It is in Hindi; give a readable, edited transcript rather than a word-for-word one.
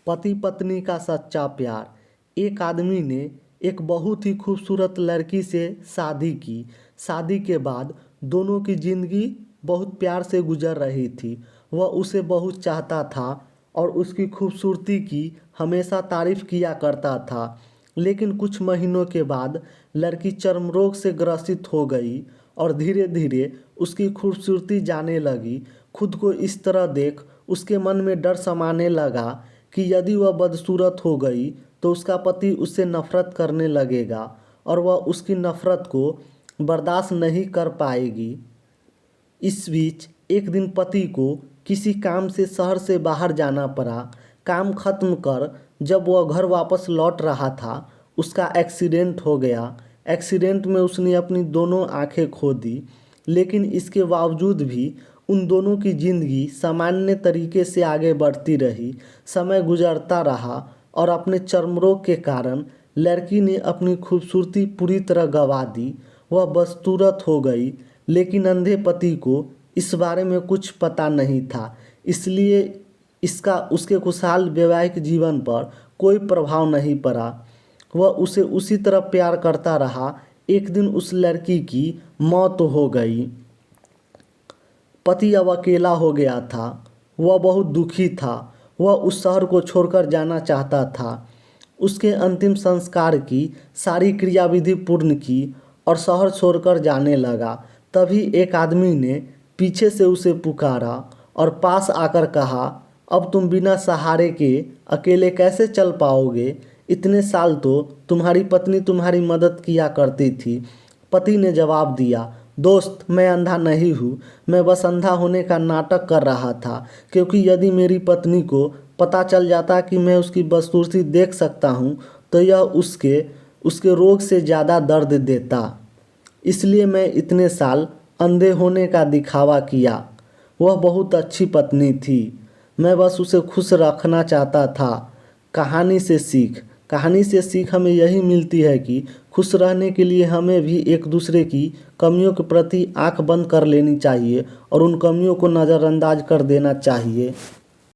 पति पत्नी का सच्चा प्यार। एक आदमी ने एक बहुत ही खूबसूरत लड़की से शादी की। शादी के बाद दोनों की ज़िंदगी बहुत प्यार से गुजर रही थी। वह उसे बहुत चाहता था और उसकी खूबसूरती की हमेशा तारीफ किया करता था। लेकिन कुछ महीनों के बाद लड़की चर्म रोग से ग्रसित हो गई और धीरे धीरे उसकी खूबसूरती जाने लगी। खुद को इस तरह देख उसके मन में डर समाने लगा कि यदि वह बदसूरत हो गई तो उसका पति उससे नफरत करने लगेगा और वह उसकी नफरत को बर्दाश्त नहीं कर पाएगी। इस बीच एक दिन पति को किसी काम से शहर से बाहर जाना पड़ा। काम खत्म कर जब वह घर वापस लौट रहा था उसका एक्सीडेंट हो गया। एक्सीडेंट में उसने अपनी दोनों आंखें खो दी। लेकिन इसके बावजूद भी उन दोनों की ज़िंदगी सामान्य तरीके से आगे बढ़ती रही। समय गुजरता रहा और अपने चर्म रोग के कारण लड़की ने अपनी खूबसूरती पूरी तरह गंवा दी। वह बदसूरत हो गई। लेकिन अंधे पति को इस बारे में कुछ पता नहीं था, इसलिए इसका उसके खुशहाल वैवाहिक जीवन पर कोई प्रभाव नहीं पड़ा। वह उसे उसी तरह प्यार करता रहा। एक दिन उस लड़की की मौत हो गई। पति अब अकेला हो गया था। वह बहुत दुखी था। वह उस शहर को छोड़कर जाना चाहता था। उसके अंतिम संस्कार की सारी क्रियाविधि पूर्ण की और शहर छोड़कर जाने लगा। तभी एक आदमी ने पीछे से उसे पुकारा और पास आकर कहा, अब तुम बिना सहारे के अकेले कैसे चल पाओगे? इतने साल तो तुम्हारी पत्नी तुम्हारी मदद किया करती थी। पति ने जवाब दिया, दोस्त, मैं अंधा नहीं हूँ। मैं बस अंधा होने का नाटक कर रहा था, क्योंकि यदि मेरी पत्नी को पता चल जाता कि मैं उसकी बदसूरती देख सकता हूँ तो यह उसके रोग से ज़्यादा दर्द देता। इसलिए मैं इतने साल अंधे होने का दिखावा किया। वह बहुत अच्छी पत्नी थी। मैं बस उसे खुश रखना चाहता था। कहानी से सीख हमें यही मिलती है कि खुश रहने के लिए हमें भी एक दूसरे की कमियों के प्रति आंख बंद कर लेनी चाहिए और उन कमियों को नज़रअंदाज कर देना चाहिए।